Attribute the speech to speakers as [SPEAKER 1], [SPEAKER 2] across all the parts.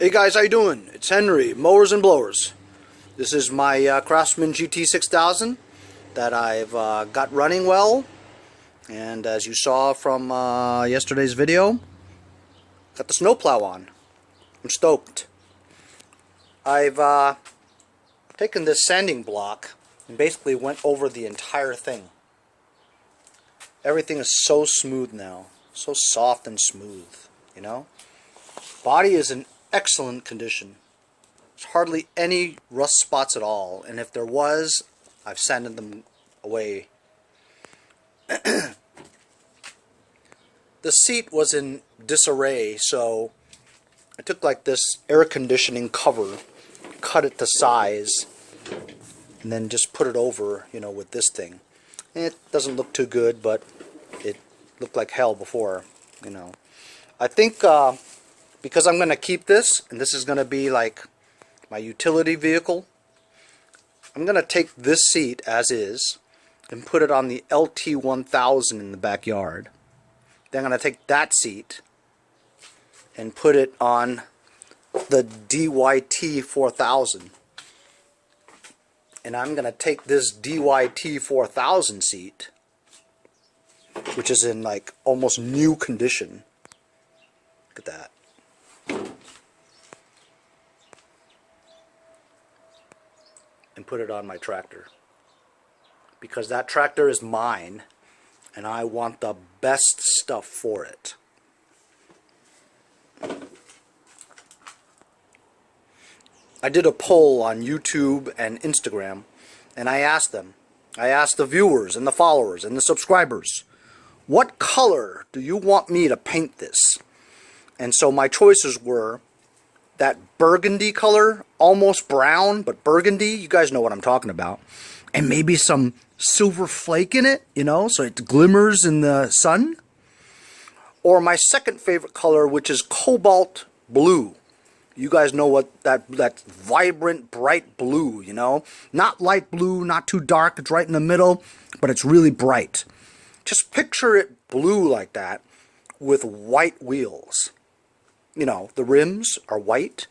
[SPEAKER 1] Hey guys, how you doing? It's Henry, Mowers and Blowers. This is my Craftsman Gt6000 that I've got running well, and as you saw from yesterday's video, got the snowplow on. I'm stoked. I've taken this sanding block and basically went over the entire thing. Everything is so smooth now, so soft and smooth, you know? Body is in excellent condition. There's hardly any rust spots at all, and if there was, I've sanded them away. The seat was in disarray, so I took like this air conditioning cover, cut it to size, and then just put it over, you know, with this thing. It doesn't look too good, but it looked like hell before, you know. I think because I'm going to keep this, and this is going to be like my utility vehicle, I'm going to take this seat as is and put it on the LT-1000 in the backyard. Then I'm going to take that seat and put it on the DYT-4000. And I'm going to take this DYT-4000 seat, which is in like almost new condition. Look at that. And put it on my tractor, because that tractor is mine and I want the best stuff for it. I did a poll on YouTube and Instagram, and I asked the viewers and the followers and the subscribers, what color do you want me to paint this? And so my choices were that burgundy color, almost brown, but burgundy, you guys know what I'm talking about. And maybe some silver flake in it, you know, so it glimmers in the sun. Or my second favorite color, which is cobalt blue. You guys know what that vibrant, bright blue, you know. Not light blue, not too dark, it's right in the middle, but it's really bright. Just picture it blue like that with white wheels. You know, the rims are white.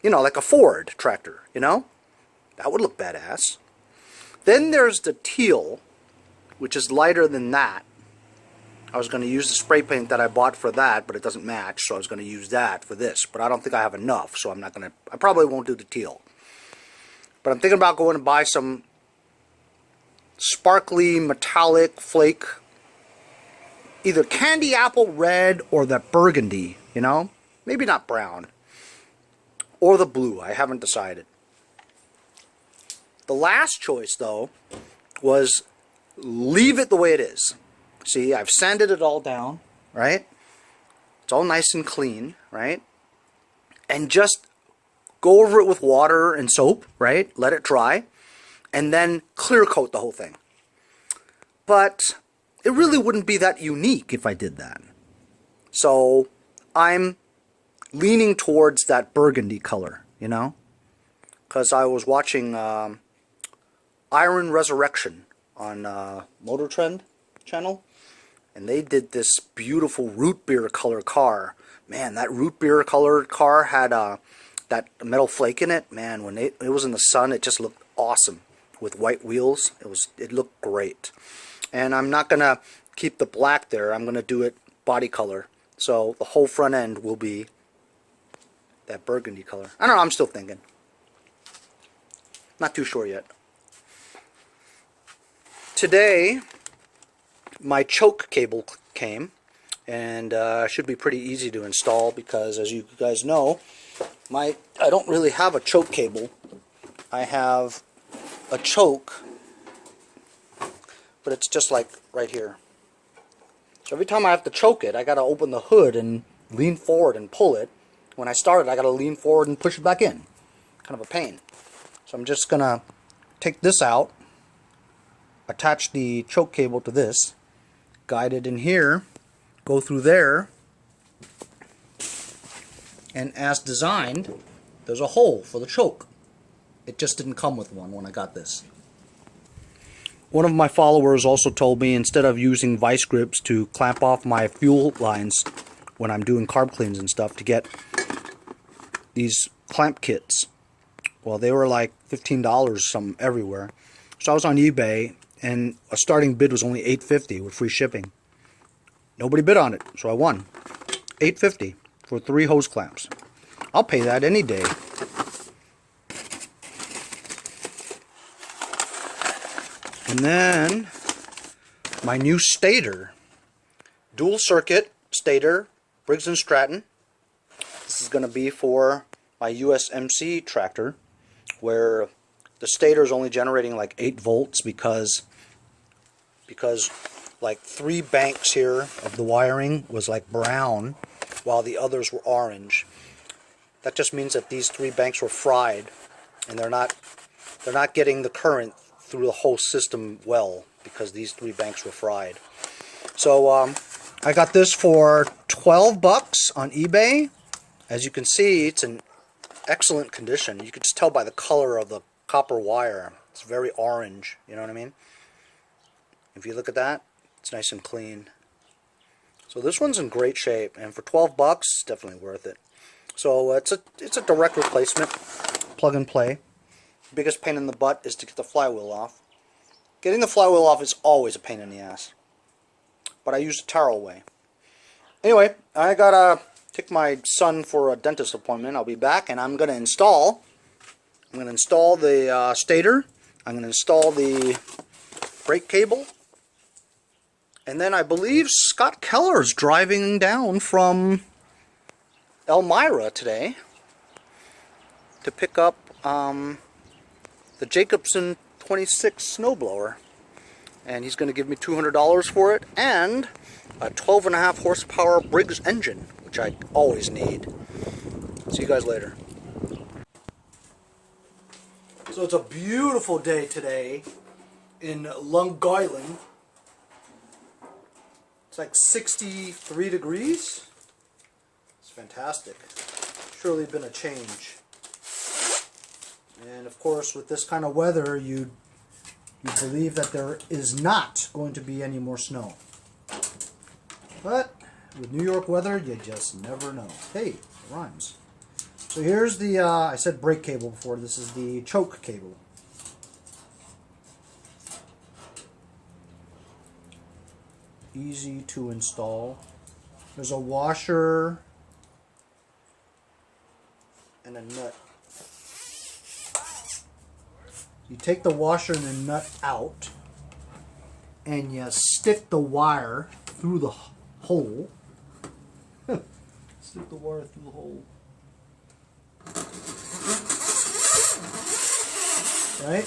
[SPEAKER 1] You know, like a Ford tractor, you know? That would look badass. Then there's the teal, which is lighter than that. I was going to use the spray paint that I bought for that, but it doesn't match, so I was going to use that for this. But I don't think I have enough, so I probably won't do the teal. But I'm thinking about going to buy some sparkly metallic flake, either candy apple red or that burgundy, you know? Maybe not brown. Or the blue. I haven't decided. The last choice, though, was leave it the way it is. See, I've sanded it all down, right? It's all nice and clean, right? And just go over it with water and soap, right? Let it dry. And then clear coat the whole thing. But it really wouldn't be that unique if I did that. So I'm leaning towards that burgundy color, you know, because I was watching Iron Resurrection on Motor Trend channel, and they did this beautiful root beer color car. Man, that root beer colored car had that metal flake in it. Man, when it was in the sun, it just looked awesome with white wheels. It looked great. And I'm not gonna keep the black there. I'm gonna do it body color, so the whole front end will be that burgundy color. I don't know, I'm still thinking. Not too sure yet. Today, my choke cable came, and should be pretty easy to install because, as you guys know, I don't really have a choke cable. I have a choke, but it's just like right here. So every time I have to choke it, I gotta open the hood and lean forward and pull it. When I start it, I gotta lean forward and push it back in. Kind of a pain. So I'm just gonna take this out, attach the choke cable to this, guide it in here, go through there, and as designed, there's a hole for the choke. It just didn't come with one when I got this. One of my followers also told me, instead of using vice grips to clamp off my fuel lines when I'm doing carb cleans and stuff, to get these clamp kits. Well, they were like $15 some everywhere. So I was on eBay, and a starting bid was only $8.50 with free shipping. Nobody bid on it, so I won. $8.50 for 3 hose clamps. I'll pay that any day. And then my new stator, dual circuit stator, Briggs & Stratton. This is going to be for my USMC tractor, where the stator is only generating like 8 volts because like 3 banks here of the wiring was like brown while the others were orange. That just means that these 3 banks were fried, and they're not getting the current through the whole system well because these 3 banks were fried. So I got this for $12 on eBay. As you can see, it's in excellent condition. You can just tell by the color of the copper wire. It's very orange, you know what I mean? If you look at that, it's nice and clean. So this one's in great shape, and for $12, it's definitely worth it. So it's a direct replacement, plug and play. The biggest pain in the butt is to get the flywheel off. Getting the flywheel off is always a pain in the ass, but I use the Taro way. Anyway, I gotta take my son for a dentist appointment. I'll be back, and I'm gonna install the stator. I'm gonna install the brake cable, and then I believe Scott Keller's driving down from Elmira today to pick up the Jacobson 26 snowblower, and he's going to give me $200 for it and a 12.5 horsepower Briggs engine, which I always need. See you guys later. So it's a beautiful day today in Long Island. It's like 63 degrees. It's fantastic. Surely been a change. And of course, with this kind of weather, you believe that there is not going to be any more snow. But with New York weather, you just never know. Hey, it rhymes. So here's the, I said brake cable before. This is the choke cable. Easy to install. There's a washer and a nut. You take the washer and the nut out, and you stick the wire through the hole. Stick the wire through the hole. Right?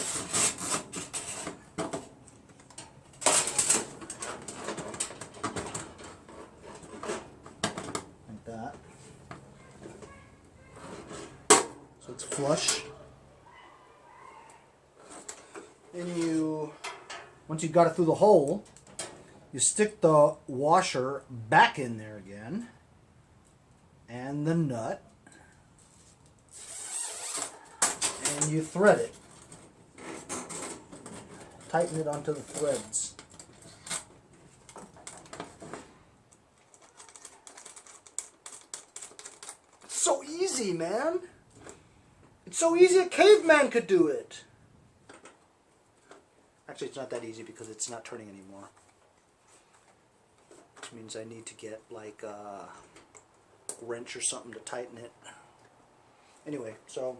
[SPEAKER 1] Like that. So it's flush. Then once you got it through the hole, you stick the washer back in there again, and the nut, and you thread it. Tighten it onto the threads. It's so easy, man. It's so easy a caveman could do it. Actually, it's not that easy because it's not turning anymore. Which means I need to get like a wrench or something to tighten it. Anyway, so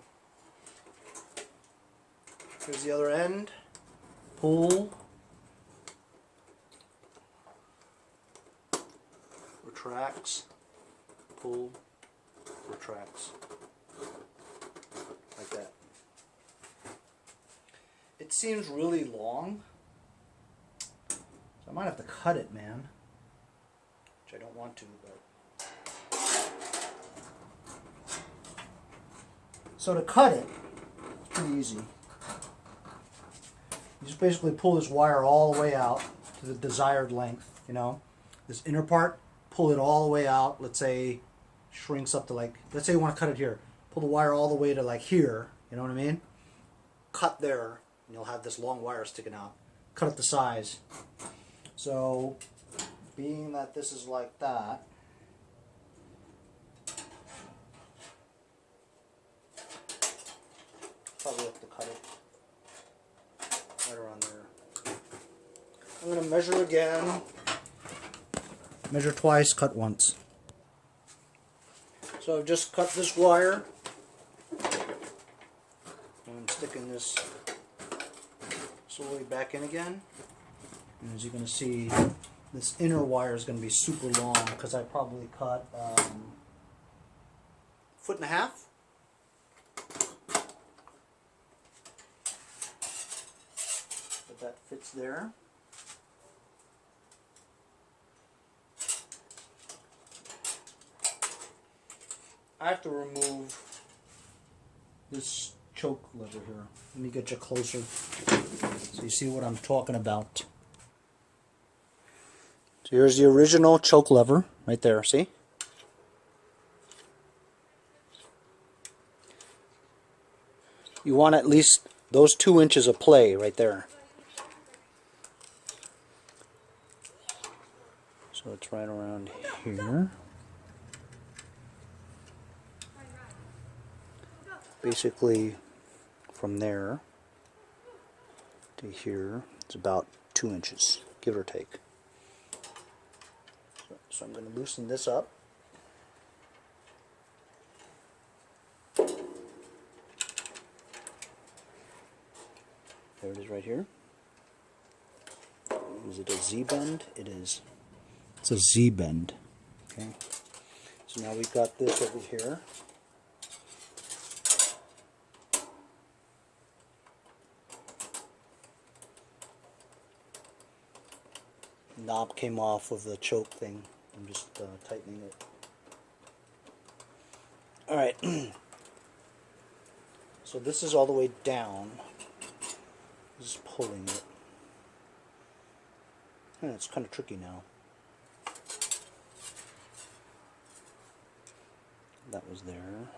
[SPEAKER 1] here's the other end. Pull. Retracts. Pull. Retracts. Like that. It seems really long, so I might have to cut it, man. Which I don't want to, but... So to cut it, it's pretty easy. You just basically pull this wire all the way out to the desired length, you know. This inner part, pull it all the way out. Let's say shrinks up to like, let's say you want to cut it here. Pull the wire all the way to like here, you know what I mean? Cut there. And you'll have this long wire sticking out. Cut it the size. So, being that this is like that, I'm going to measure again. Measure twice, cut once. So I've just cut this wire. I'm sticking this slowly back in again. And as you're going to see, this inner wire is going to be super long because I probably cut 1.5 feet. But that fits there. I have to remove this choke lever here. Let me get you closer so you see what I'm talking about. So here's the original choke lever right there, see? You want at least those 2 inches of play right there. So it's right around here. Basically from there to here, it's about 2 inches, give or take. So I'm going to loosen this up. There it is right here. Is it a Z-bend? It is. It's a Z-bend. Okay. So now we've got this over here. Knob came off of the choke thing. I'm just tightening it. Alright. So this is all the way down. Just pulling it. It's kind of tricky now. That was there.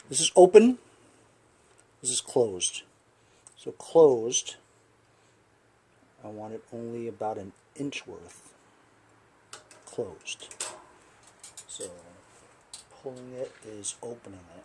[SPEAKER 1] This is open. This is closed. So closed, I want it only about 1 inch worth. Closed. So pulling it is opening it.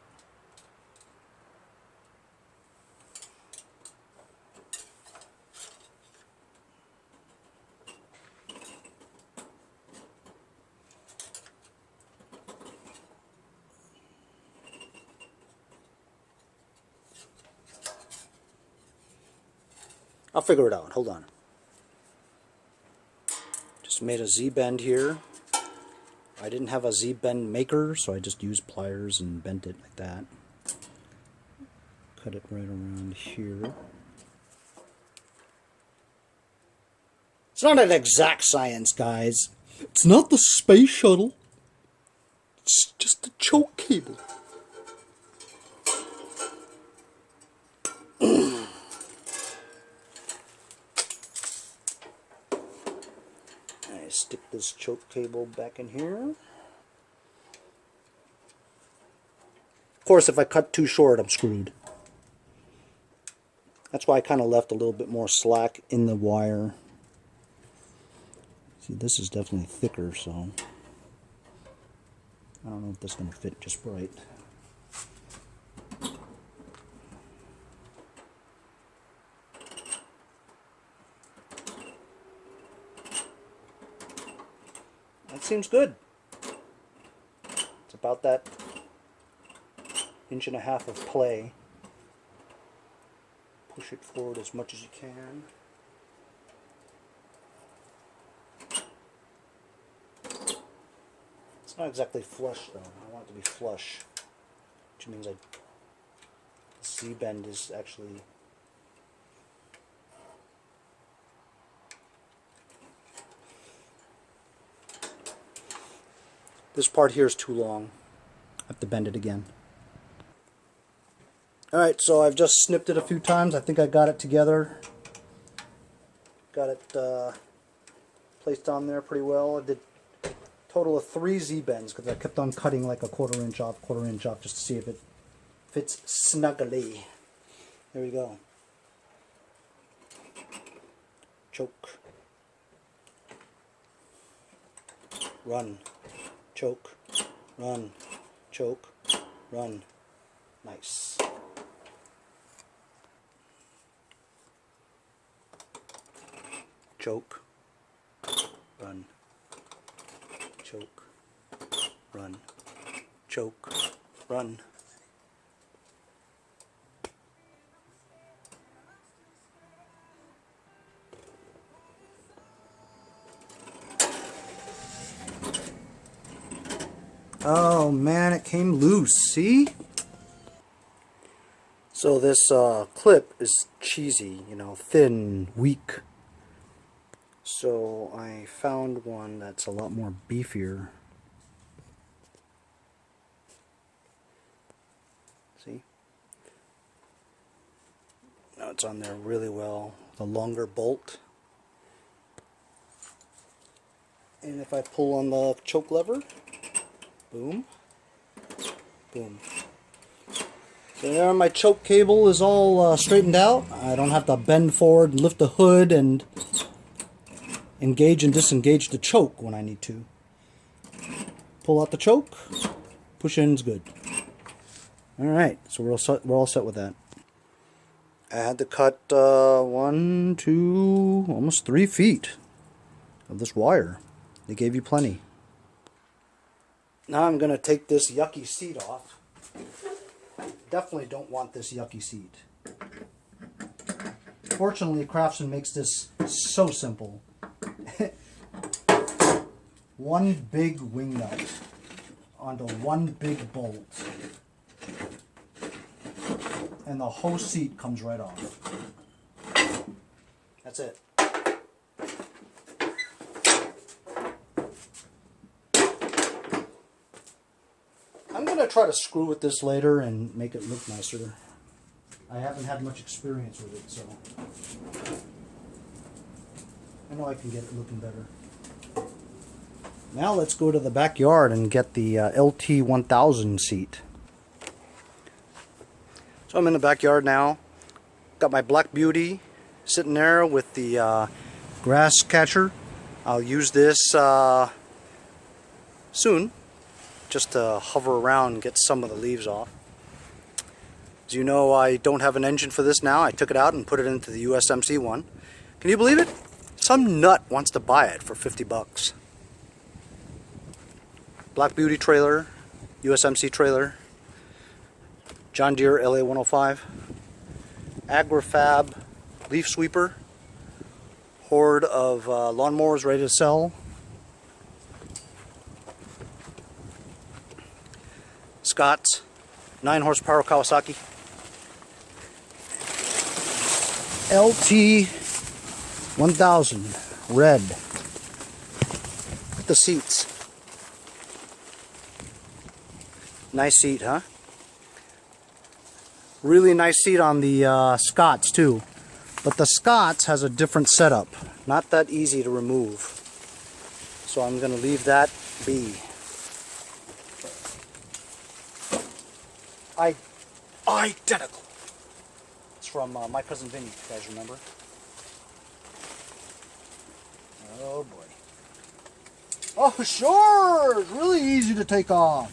[SPEAKER 1] I'll figure it out. Hold on. Just made a Z-bend here. I didn't have a Z-bend maker, so I just used pliers and bent it like that. Cut it right around here. It's not an exact science, guys. It's not the space shuttle. It's just a choke cable. Stick this choke cable back in here. Of course, if I cut too short, I'm screwed. That's why I kind of left a little bit more slack in the wire. See, this is definitely thicker, so I don't know if this is going to fit just right. That seems good. It's about that 1.5 inches of play. Push it forward as much as you can. It's not exactly flush though. I want it to be flush, which means the Z-bend is actually this part here is too long. I have to bend it again. Alright, so I've just snipped it a few times. I think I got it together. Got it placed on there pretty well. I did a total of 3 Z-bends because I kept on cutting like a 1/4 inch off, 1/4 inch off just to see if it fits snugly. There we go. Choke. Run. Choke. run, choke, run. Nice. Choke, run, choke, run, choke, run. Oh man, it came loose, see? So this clip is cheesy, you know, thin, weak. So I found one that's a lot more beefier. See? Now it's on there really well. The longer bolt. And if I pull on the choke lever, boom, boom. So there my choke cable is all straightened out. I don't have to bend forward, lift the hood, and engage and disengage the choke when I need to. Pull out the choke, push in's good. Alright, so we're all set with that. I had to cut 1, 2, almost 3 feet of this wire. They gave you plenty. Now I'm going to take this yucky seat off. Definitely don't want this yucky seat. Fortunately, Craftsman makes this so simple. One big wing nut onto one big bolt. And the whole seat comes right off. That's it. I'm going to try to screw with this later and make it look nicer. I haven't had much experience with it, so I know I can get it looking better. Now let's go to the backyard and get the LT-1000 seat. So I'm in the backyard now. Got my Black Beauty sitting there with the grass catcher. I'll use this soon, just to hover around and get some of the leaves off. As you know, I don't have an engine for this now. I took it out and put it into the USMC one. Can you believe it? Some nut wants to buy it for 50 bucks. Black Beauty trailer, USMC trailer, John Deere LA 105, AgriFab leaf sweeper, horde of lawnmowers ready to sell, Scott's 9 horsepower Kawasaki, LT-1000 red. Look at the seats. Nice seat, huh? Really nice seat on the Scott's too. But the Scott's has a different setup. Not that easy to remove. So I'm going to leave that be. Identical. It's from My Cousin Vinny, if you guys remember. Oh boy. Oh sure! It's really easy to take off.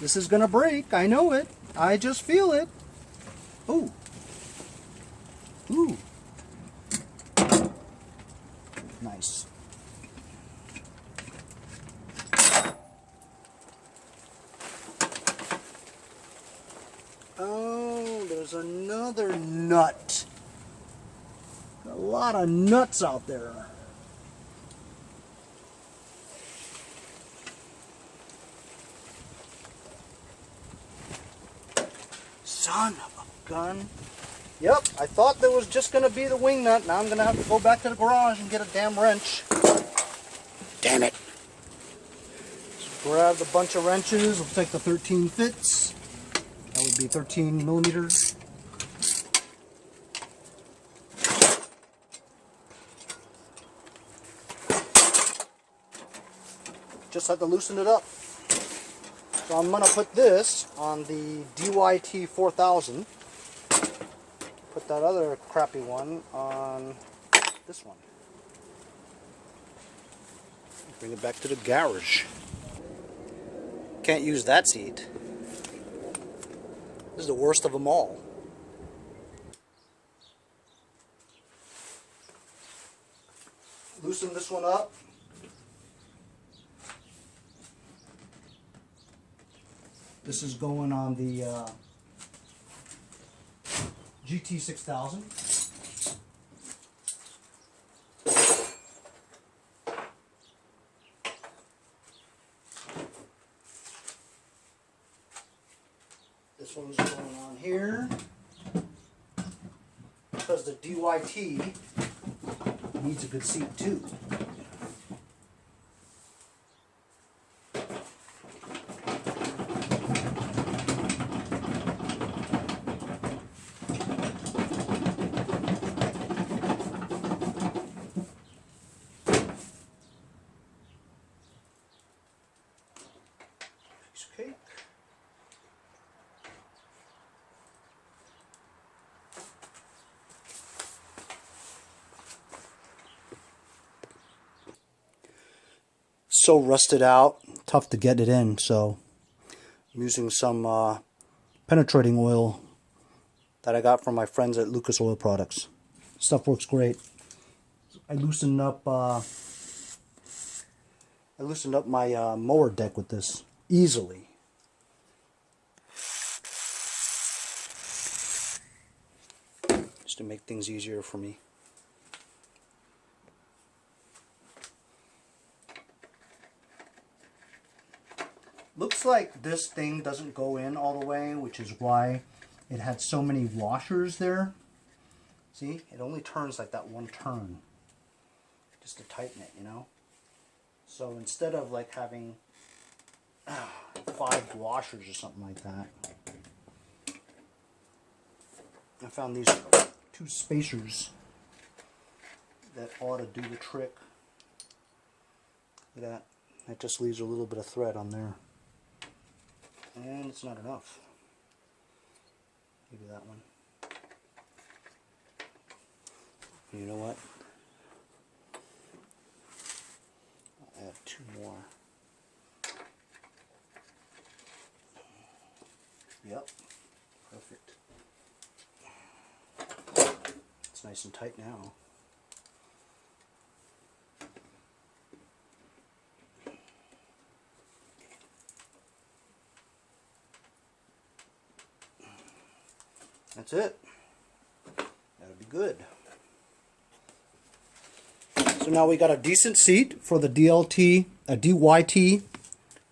[SPEAKER 1] This is gonna break, I know it. I just feel it. Ooh. Ooh. Nice. Oh, there's another nut. A lot of nuts out there. Son of a gun. Yep, I thought there was just going to be the wing nut. Now I'm going to have to go back to the garage and get a damn wrench. Damn it. Just grabbed a bunch of wrenches. We'll take the 13 fits. That would be 13 millimeters. Just had to loosen it up. So I'm going to put this on the DYT-4000. Put that other crappy one on this one. Bring it back to the garage. Can't use that seat. This is the worst of them all. Loosen this one up. This is going on the GT6000. This one's going on here because the DYT needs a good seat too. Piece of cake. So rusted out, tough to get it in, so I'm using some penetrating oil that I got from my friends at Lucas Oil Products. Stuff works great. I loosened up my mower deck with this easily. Just to make things easier for me. Looks like this thing doesn't go in all the way, which is why it had so many washers there. See, it only turns like that one turn just to tighten it, you know. So instead of like having 5 washers or something like that, I found these 2 spacers that ought to do the trick. Look at that. That just leaves a little bit of thread on there. And it's not enough. Maybe that one. You know what? I'll add 2 more. Yep. Perfect. It's nice and tight now. That's it. That'll be good. So now we got a decent seat for the DYT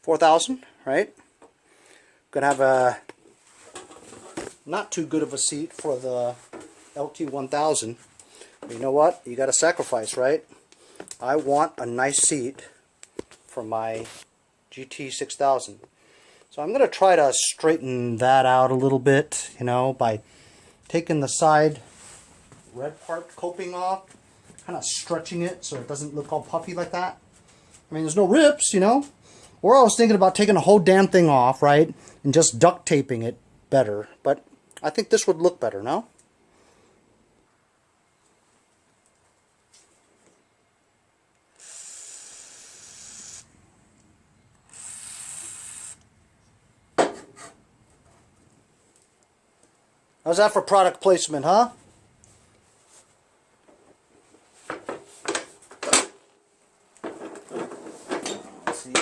[SPEAKER 1] 4000, right? Gonna have a not too good of a seat for the LT 1000. But you know what? You gotta sacrifice, right? I want a nice seat for my GT6000. So I'm gonna try to straighten that out a little bit, you know, by taking the side red part coping off, kind of stretching it so it doesn't look all puffy like that. I mean, there's no rips, you know. Or I was thinking about taking the whole damn thing off, right, and just duct taping it better. But I think this would look better, no? How's that for product placement, huh? See,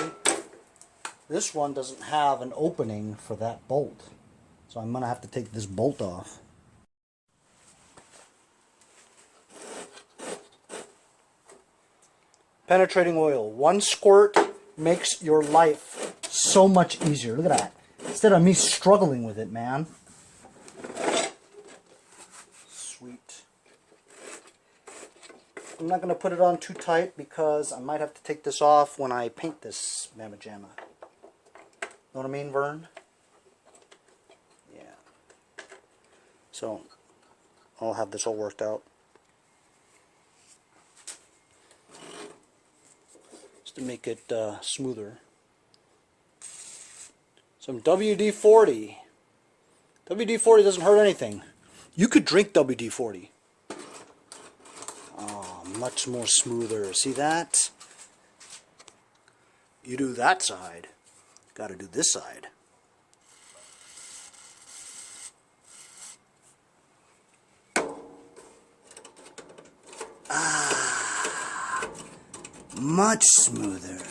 [SPEAKER 1] this one doesn't have an opening for that bolt, so I'm gonna have to take this bolt off. Penetrating oil. 1 squirt makes your life so much easier. Look at that. Instead of me struggling with it, man. Sweet. I'm not going to put it on too tight because I might have to take this off when I paint this mamma jamma. Know what I mean, Vern? Yeah. So, I'll have this all worked out. Just to make it smoother. Some WD-40. WD-40 doesn't hurt anything. You could drink WD-40. Oh, much more smoother. See that? you do that side, got to do this side. Ah, much smoother.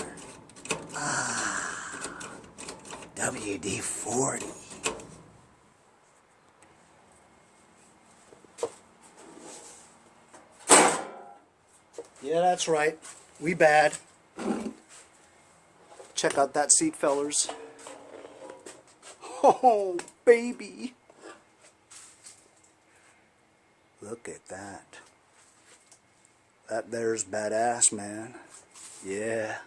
[SPEAKER 1] Ah, WD-40. Yeah, that's right. We bad. Check out that seat, fellers. Oh, baby. Look at that. That there's badass, man. Yeah.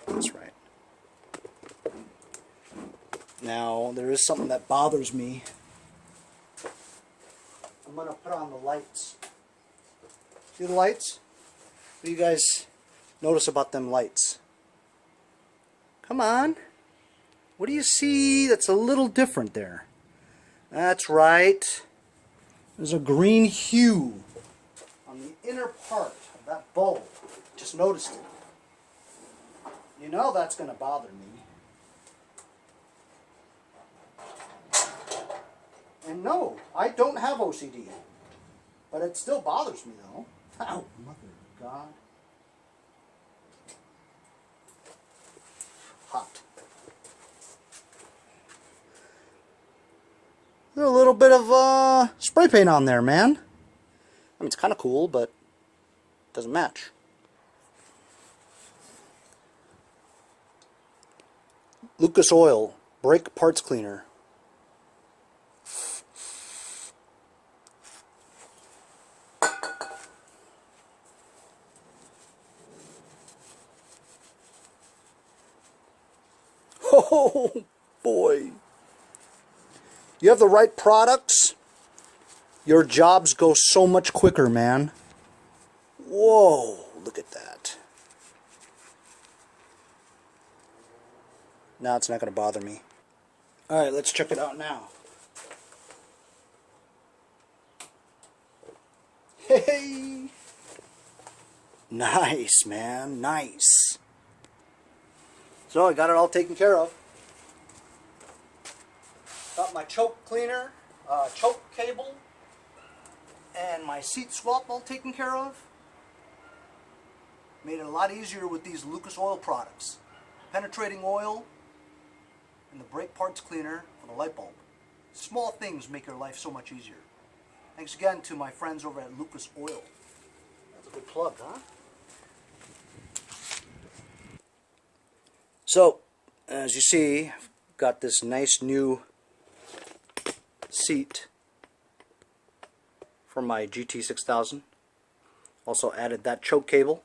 [SPEAKER 1] That's right. Now, there is something that bothers me. I'm going to put on the lights. See the lights? What do you guys notice about them lights? Come on. What do you see that's a little different there? That's right. There's a green hue on the inner part of that bulb. Just noticed it. You know that's going to bother me. And no, I don't have OCD. But it still bothers me though. Ow, mother of God. Hot. There's a little bit of spray paint on there, man. I mean, it's kind of cool, but it doesn't match. Lucas Oil Brake Parts Cleaner. Oh boy. You have the right products, your jobs go so much quicker, man. Whoa, look at that. Now it's not going to bother me. Alright, let's check it out now. Hey! Nice, man, nice. So I got it all taken care of. Got my choke cleaner, choke cable, and my seat swap all taken care of. Made it a lot easier with these Lucas Oil products. Penetrating oil and the brake parts cleaner for the light bulb. Small things make your life so much easier. Thanks again to my friends over at Lucas Oil. That's a good plug, huh? So, as you see, I've got this nice new seat for my GT6000. Also added that choke cable.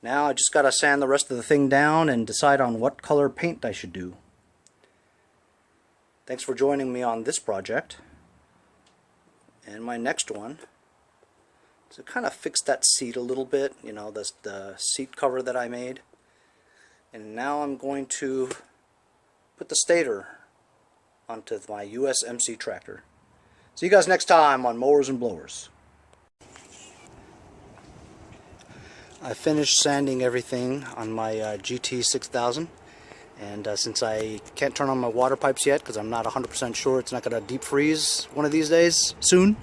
[SPEAKER 1] Now I just got to sand the rest of the thing down and decide on what color paint I should do. Thanks for joining me on this project. And my next one, to kind of fix that seat a little bit, you know, the seat cover that I made. And now I'm going to put the stator onto my USMC tractor. See you guys next time on Mowers and Blowers. I finished sanding everything on my GT6000, and since I can't turn on my water pipes yet because I'm not 100% sure it's not going to deep freeze one of these days soon,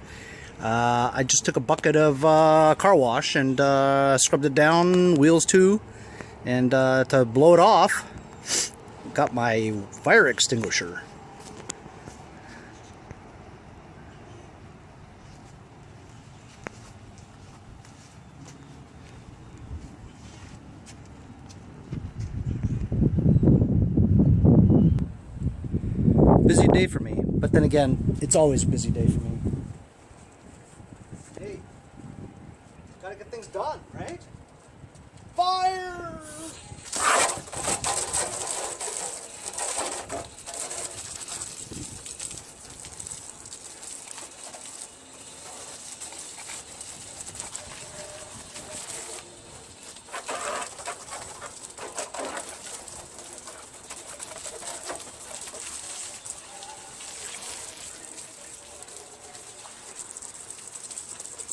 [SPEAKER 1] I just took a bucket of car wash and scrubbed it down, wheels too, and to blow it off, got my fire extinguisher. Busy day for me, but then again, it's always a busy day for me. Hey, gotta get things done, right? Fire!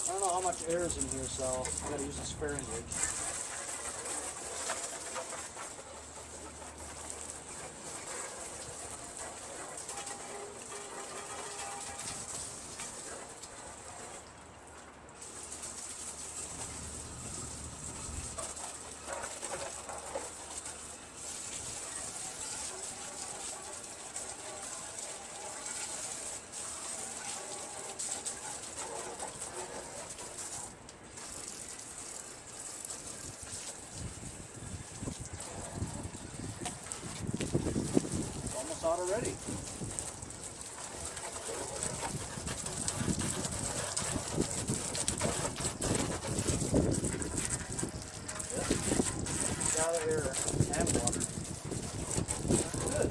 [SPEAKER 1] I don't know how much air is in here, so I gotta use a sparing gauge. Out already. Yep. Got air and water. Good.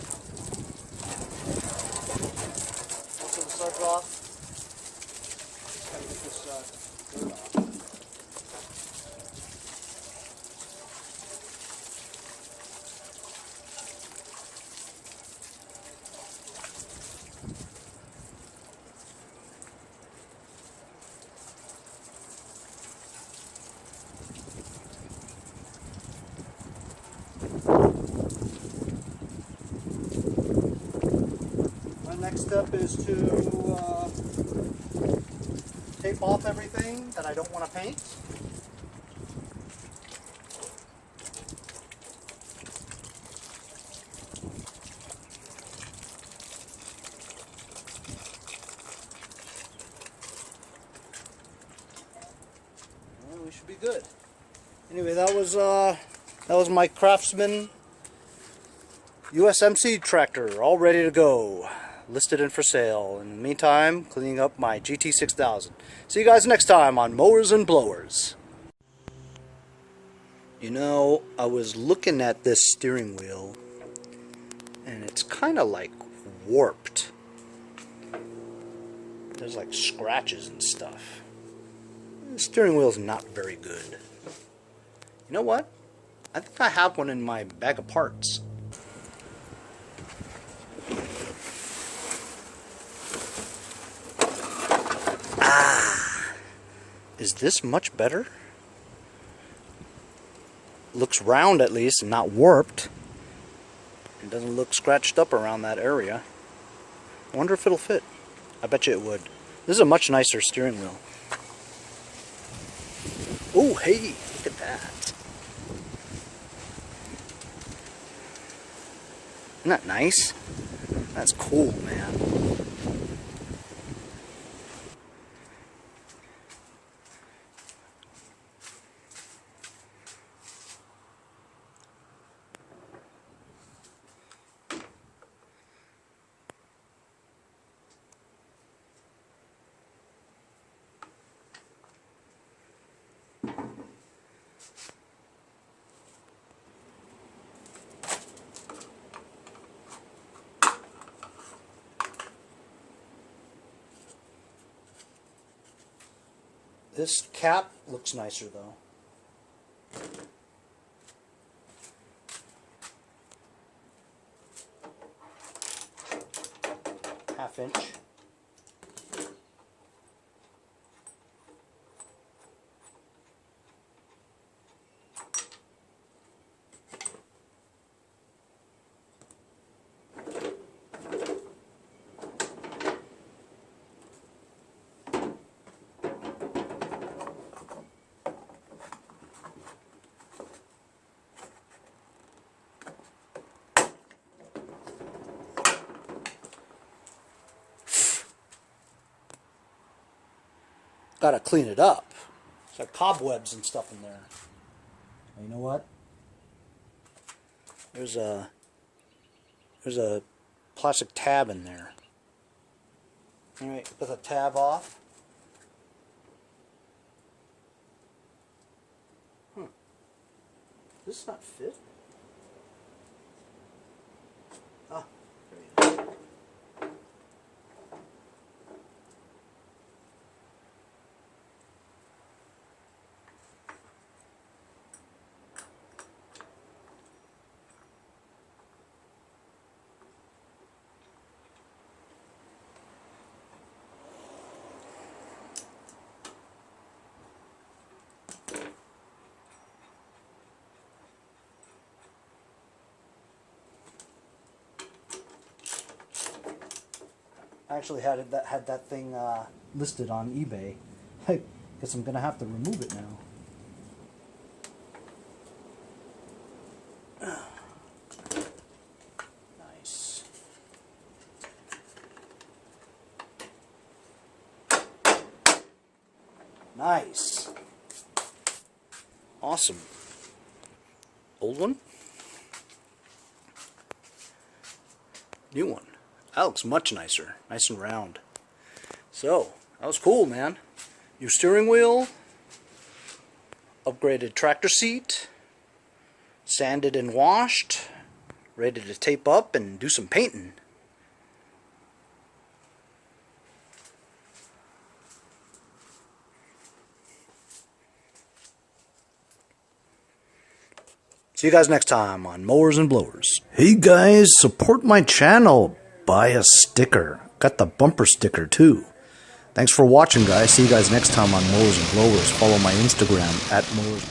[SPEAKER 1] Most of the suds off. Just gotta get this dirt off. Next step is to tape off everything that I don't want to paint. Well, we should be good. Anyway, that was my Craftsman USMC tractor, all ready to go. Listed and for sale. In the meantime, cleaning up my GT6000. See you guys next time on Mowers and Blowers. You know, I was looking at this steering wheel and it's kind of like warped. There's like scratches and stuff. The steering wheel's not very good. You know what? I think I have one in my bag of parts. Is this much better? Looks round at least and not warped. It doesn't look scratched up around that area. I wonder if it'll fit. I bet you it would. This is a much nicer steering wheel. Oh, hey, look at that. Isn't that nice? That's cool, man. This cap looks nicer though. Half-inch. Gotta clean it up. There's like cobwebs and stuff in there. You know what? There's a plastic tab in there. Alright, put the tab off. Does this not fit? Ah, there you go. I actually had that thing listed on eBay. I guess I'm gonna have to remove it now. Nice. Nice. Awesome. Old one. New one. That looks much nicer. Nice and round. So, that was cool, man. New steering wheel. Upgraded tractor seat. Sanded and washed. Ready to tape up and do some painting. See you guys next time on Mowers and Blowers. Hey guys, support my channel. Buy a sticker. Got the bumper sticker too. Thanks for watching, guys. See you guys next time on Mowers and Blowers. Follow my Instagram @Mowers.